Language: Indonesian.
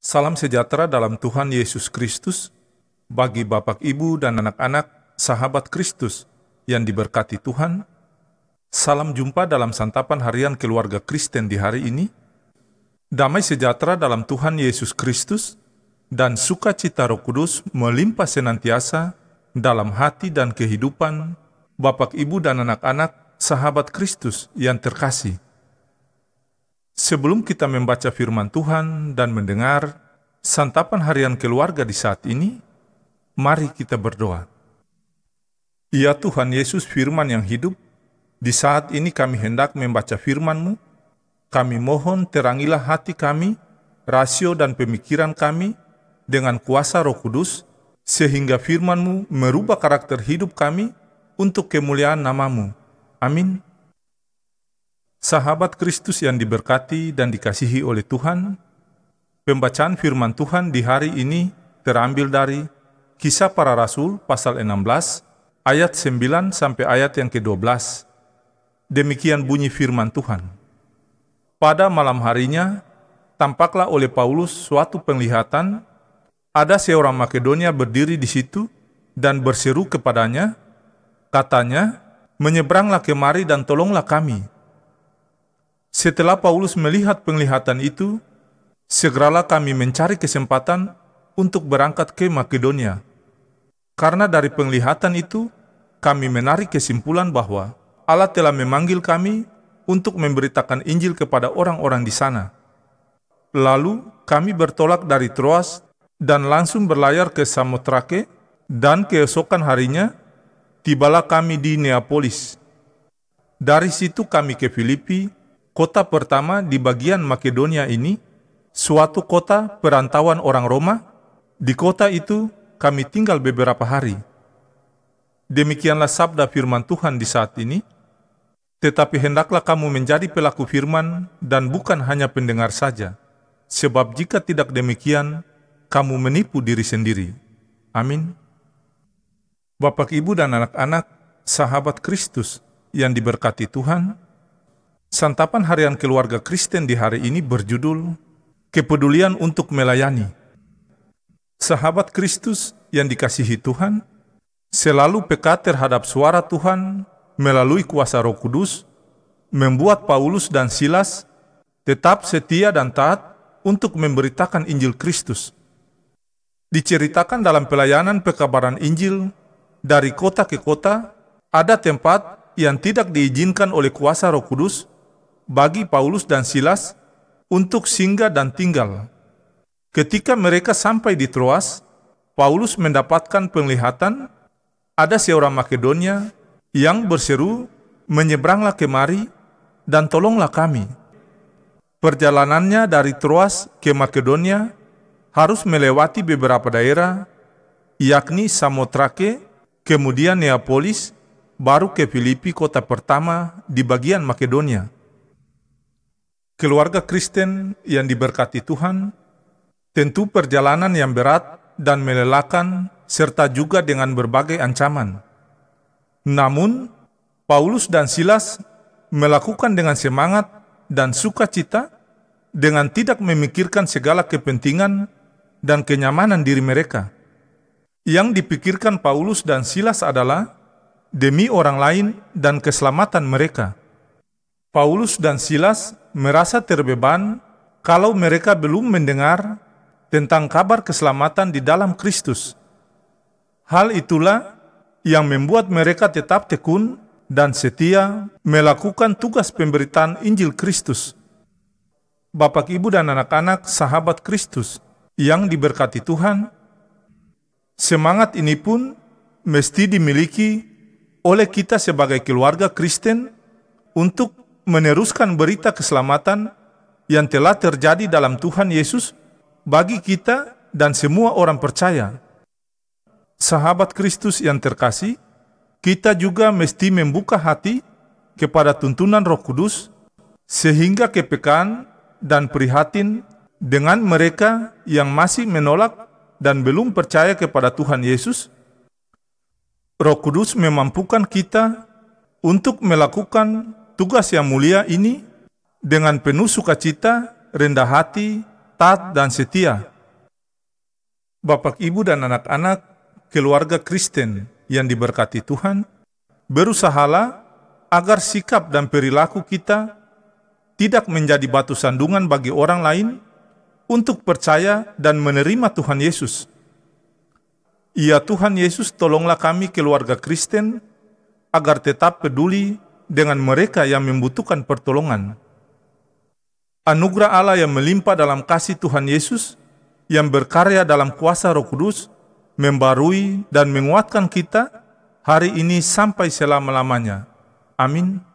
Salam sejahtera dalam Tuhan Yesus Kristus bagi Bapak, Ibu, dan anak-anak sahabat Kristus yang diberkati Tuhan. Salam jumpa dalam santapan harian keluarga Kristen di hari ini. Damai sejahtera dalam Tuhan Yesus Kristus dan sukacita Roh Kudus melimpah senantiasa dalam hati dan kehidupan Bapak, Ibu, dan anak-anak sahabat Kristus yang terkasih. Sebelum kita membaca firman Tuhan dan mendengar santapan harian keluarga di saat ini, mari kita berdoa. Ya Tuhan Yesus, firman yang hidup, di saat ini kami hendak membaca firman-Mu. Kami mohon terangilah hati kami, rasio dan pemikiran kami dengan kuasa Roh Kudus, sehingga firman-Mu merubah karakter hidup kami untuk kemuliaan nama-Mu. Amin. Sahabat Kristus yang diberkati dan dikasihi oleh Tuhan, pembacaan firman Tuhan di hari ini terambil dari Kisah Para Rasul pasal 16, ayat 9 sampai ayat yang ke-12. Demikian bunyi firman Tuhan. Pada malam harinya, tampaklah oleh Paulus suatu penglihatan. Ada seorang Makedonia berdiri di situ dan berseru kepadanya, katanya, "Menyeberanglah kemari dan tolonglah kami." Setelah Paulus melihat penglihatan itu, segeralah kami mencari kesempatan untuk berangkat ke Makedonia. Karena dari penglihatan itu, kami menarik kesimpulan bahwa Allah telah memanggil kami untuk memberitakan Injil kepada orang-orang di sana. Lalu kami bertolak dari Troas dan langsung berlayar ke Samotrake, dan keesokan harinya tibalah kami di Neapolis. Dari situ kami ke Filipi, kota pertama di bagian Makedonia ini, suatu kota perantauan orang Roma. Di kota itu kami tinggal beberapa hari. Demikianlah sabda firman Tuhan di saat ini. Tetapi hendaklah kamu menjadi pelaku firman dan bukan hanya pendengar saja. Sebab jika tidak demikian, kamu menipu diri sendiri. Amin. Bapak, Ibu, dan anak-anak sahabat Kristus yang diberkati Tuhan, santapan harian keluarga Kristen di hari ini berjudul Kepedulian untuk Melayani. Sahabat Kristus yang dikasihi Tuhan, selalu peka terhadap suara Tuhan melalui kuasa Roh Kudus, membuat Paulus dan Silas tetap setia dan taat untuk memberitakan Injil Kristus. Diceritakan dalam pelayanan pekabaran Injil dari kota ke kota, ada tempat yang tidak diizinkan oleh kuasa Roh Kudus bagi Paulus dan Silas untuk singgah dan tinggal. Ketika mereka sampai di Troas, Paulus mendapatkan penglihatan. Ada seorang Makedonia yang berseru, "Menyeberanglah kemari dan tolonglah kami." Perjalanannya dari Troas ke Makedonia harus melewati beberapa daerah, yakni Samotrake, kemudian Neapolis, baru ke Filipi, kota pertama di bagian Makedonia. Keluarga Kristen yang diberkati Tuhan, tentu perjalanan yang berat dan melelahkan serta juga dengan berbagai ancaman. Namun, Paulus dan Silas melakukan dengan semangat dan sukacita, dengan tidak memikirkan segala kepentingan dan kenyamanan diri mereka. Yang dipikirkan Paulus dan Silas adalah demi orang lain dan keselamatan mereka. Paulus dan Silas merasa terbeban kalau mereka belum mendengar tentang kabar keselamatan di dalam Kristus. Hal itulah yang membuat mereka tetap tekun dan setia melakukan tugas pemberitaan Injil Kristus. Bapak, Ibu, dan anak-anak sahabat Kristus yang diberkati Tuhan, semangat ini pun mesti dimiliki oleh kita sebagai keluarga Kristen untuk meneruskan berita keselamatan yang telah terjadi dalam Tuhan Yesus bagi kita dan semua orang percaya. Sahabat Kristus yang terkasih, kita juga mesti membuka hati kepada tuntunan Roh Kudus, sehingga kepekaan dan prihatin dengan mereka yang masih menolak dan belum percaya kepada Tuhan Yesus. Roh Kudus memampukan kita untuk melakukan tugas yang mulia ini dengan penuh sukacita, rendah hati, taat, dan setia. Bapak, Ibu, dan anak-anak keluarga Kristen yang diberkati Tuhan, berusahalah agar sikap dan perilaku kita tidak menjadi batu sandungan bagi orang lain untuk percaya dan menerima Tuhan Yesus. Ya Tuhan Yesus, tolonglah kami keluarga Kristen agar tetap peduli dengan mereka yang membutuhkan pertolongan. Anugerah Allah yang melimpah dalam kasih Tuhan Yesus yang berkarya dalam kuasa Roh Kudus membarui dan menguatkan kita hari ini sampai selama-lamanya. Amin.